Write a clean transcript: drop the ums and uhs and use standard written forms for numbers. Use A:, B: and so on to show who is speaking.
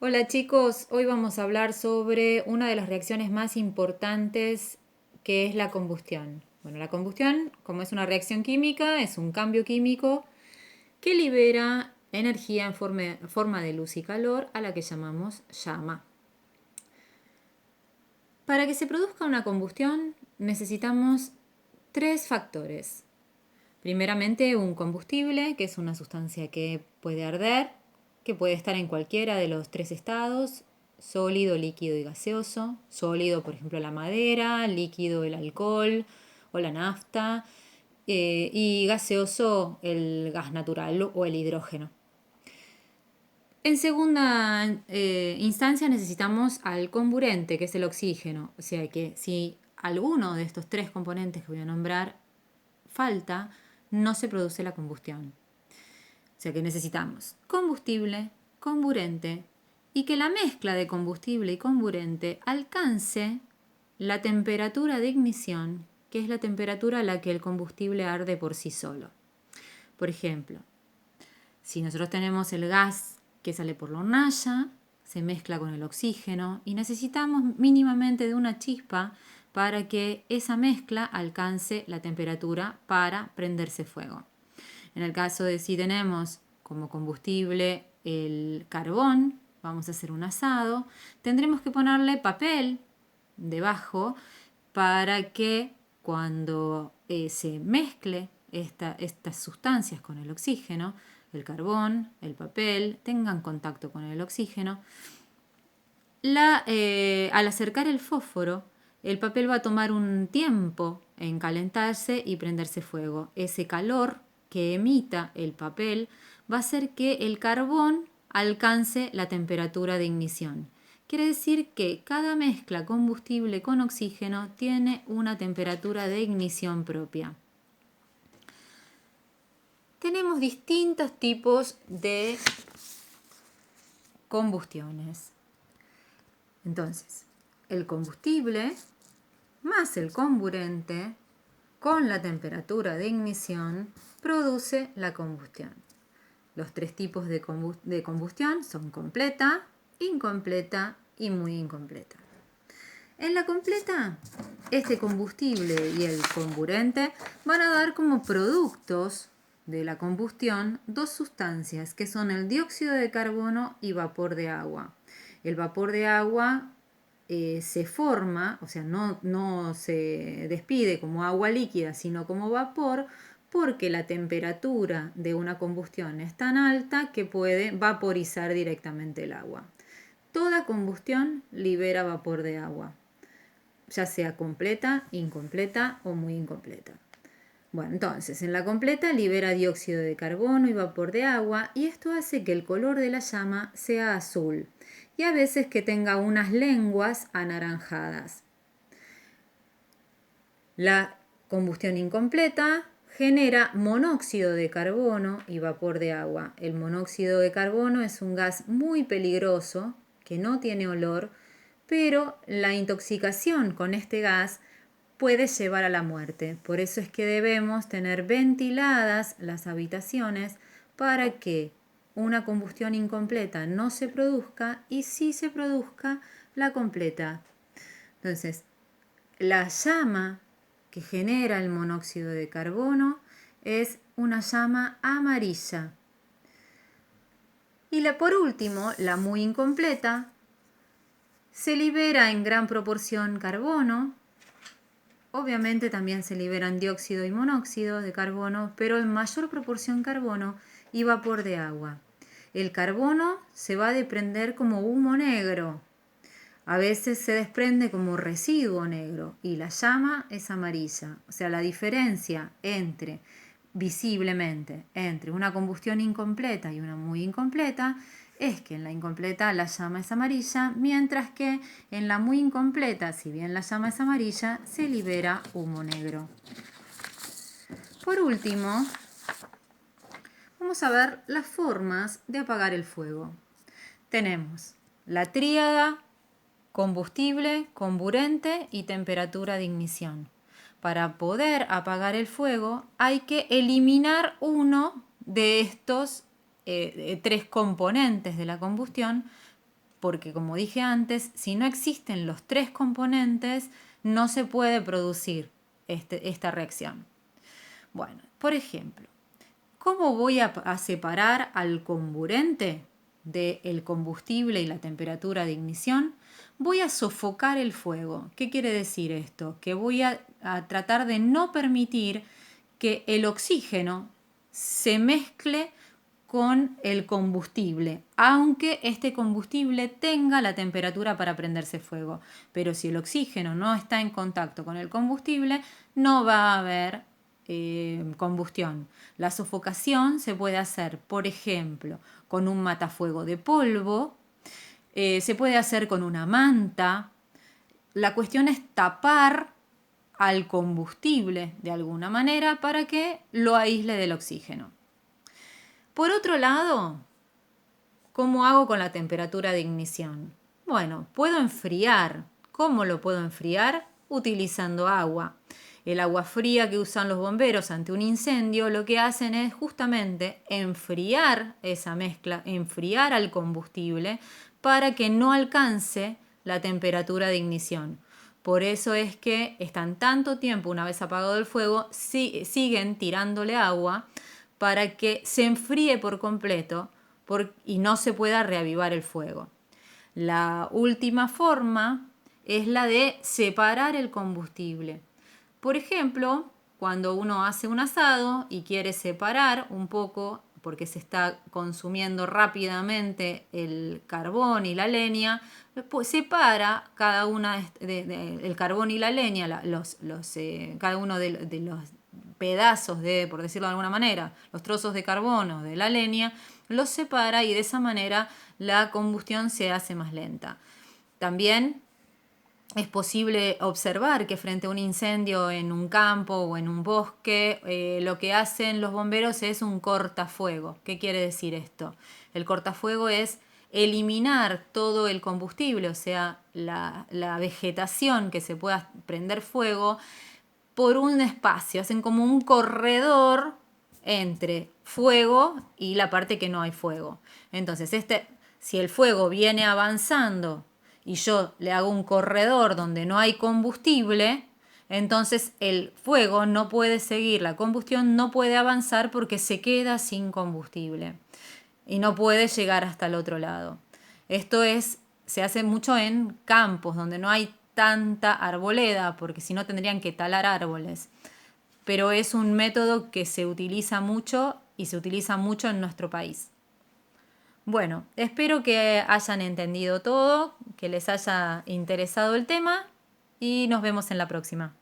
A: Hola chicos, hoy vamos a hablar sobre una de las reacciones más importantes que es la combustión. Bueno, la combustión, como es una reacción química, es un cambio químico que libera energía en forma de luz y calor a la que llamamos llama. Para que se produzca una combustión necesitamos tres factores. Primeramente, un combustible, que es una sustancia que puede arder, que puede estar en cualquiera de los tres estados: sólido, líquido y gaseoso. Sólido, por ejemplo, la madera; líquido, el alcohol o la nafta; y gaseoso, el gas natural o el hidrógeno. En segunda instancia necesitamos al comburente, que es el oxígeno. O sea que si alguno de estos tres componentes que voy a nombrar falta, no se produce la combustión. O sea que necesitamos combustible, comburente, y que la mezcla de combustible y comburente alcance la temperatura de ignición, que es la temperatura a la que el combustible arde por sí solo. Por ejemplo, si nosotros tenemos el gas que sale por la hornalla, se mezcla con el oxígeno y necesitamos mínimamente de una chispa para que esa mezcla alcance la temperatura para prenderse fuego. En el caso de si tenemos como combustible el carbón, vamos a hacer un asado, tendremos que ponerle papel debajo para que cuando se mezcle estas sustancias con el oxígeno, el carbón, el papel, tengan contacto con el oxígeno, al acercar el fósforo, el papel va a tomar un tiempo en calentarse y prenderse fuego. Ese calor que emita el papel va a hacer que el carbón alcance la temperatura de ignición. Quiere decir que cada mezcla combustible con oxígeno tiene una temperatura de ignición propia. Tenemos distintos tipos de combustiones. Entonces, el combustible más el comburente con la temperatura de ignición produce la combustión. Los tres tipos de combustión son completa, incompleta y muy incompleta. En la completa, este combustible y el comburente van a dar como productos de la combustión dos sustancias que son el dióxido de carbono y vapor de agua. El vapor de agua se forma, o sea, no se despide como agua líquida, sino como vapor, porque la temperatura de una combustión es tan alta que puede vaporizar directamente el agua. Toda combustión libera vapor de agua, ya sea completa, incompleta o muy incompleta. Bueno, entonces, en la completa libera dióxido de carbono y vapor de agua, y esto hace que el color de la llama sea azul y a veces que tenga unas lenguas anaranjadas. La combustión incompleta genera monóxido de carbono y vapor de agua. El monóxido de carbono es un gas muy peligroso que no tiene olor, pero la intoxicación con este gas puede llevar a la muerte. Por eso es que debemos tener ventiladas las habitaciones para que una combustión incompleta no se produzca y sí se produzca la completa. Entonces, la llama que genera el monóxido de carbono es una llama amarilla. Y por último, la muy incompleta, se libera en gran proporción carbono. Obviamente también se liberan dióxido y monóxido de carbono, pero en mayor proporción carbono y vapor de agua. El carbono se va a desprender como humo negro. A veces se desprende como residuo negro y la llama es amarilla. O sea, la diferencia visiblemente entre una combustión incompleta y una muy incompleta es que en la incompleta la llama es amarilla, mientras que en la muy incompleta, si bien la llama es amarilla, se libera humo negro. Por último, vamos a ver las formas de apagar el fuego. Tenemos la tríada: combustible, comburente y temperatura de ignición. Para poder apagar el fuego hay que eliminar uno de estos tres componentes de la combustión porque como dije antes, si no existen los tres componentes, no se puede producir esta reacción. Bueno, por ejemplo, ¿cómo voy a separar al comburente del combustible y la temperatura de ignición? Voy a sofocar el fuego. ¿Qué quiere decir esto? Que voy a tratar de no permitir que el oxígeno se mezcle con el combustible, aunque este combustible tenga la temperatura para prenderse fuego. Pero si el oxígeno no está en contacto con el combustible, no va a haber combustión. La sofocación se puede hacer, por ejemplo, con un matafuego de polvo, se puede hacer con una manta. La cuestión es tapar al combustible de alguna manera para que lo aísle del oxígeno. Por otro lado, ¿cómo hago con la temperatura de ignición? Bueno, puedo enfriar. ¿Cómo lo puedo enfriar? Utilizando agua. El agua fría que usan los bomberos ante un incendio lo que hacen es justamente enfriar esa mezcla, enfriar al combustible para que no alcance la temperatura de ignición. Por eso es que están tanto tiempo, una vez apagado el fuego, siguen tirándole agua para que se enfríe por completo y no se pueda reavivar el fuego. La última forma es la de separar el combustible. Por ejemplo, cuando uno hace un asado y quiere separar un poco, porque se está consumiendo rápidamente el carbón y la leña, pues separa cada una el carbón y la leña, cada uno de los pedazos por decirlo de alguna manera, los trozos de carbono de la leña, los separa y de esa manera la combustión se hace más lenta. También es posible observar que frente a un incendio en un campo o en un bosque, lo que hacen los bomberos es un cortafuego. ¿Qué quiere decir esto? El cortafuego es eliminar todo el combustible, o sea, la vegetación que se pueda prender fuego por un espacio. Hacen como un corredor entre fuego y la parte que no hay fuego. Entonces, si el fuego viene avanzando y yo le hago un corredor donde no hay combustible, entonces el fuego no puede seguir, la combustión no puede avanzar porque se queda sin combustible y no puede llegar hasta el otro lado. Se hace mucho en campos donde no hay tanta arboleda, porque si no tendrían que talar árboles. Pero es un método que se utiliza mucho y se utiliza mucho en nuestro país. Bueno, espero que hayan entendido todo, que les haya interesado el tema y nos vemos en la próxima.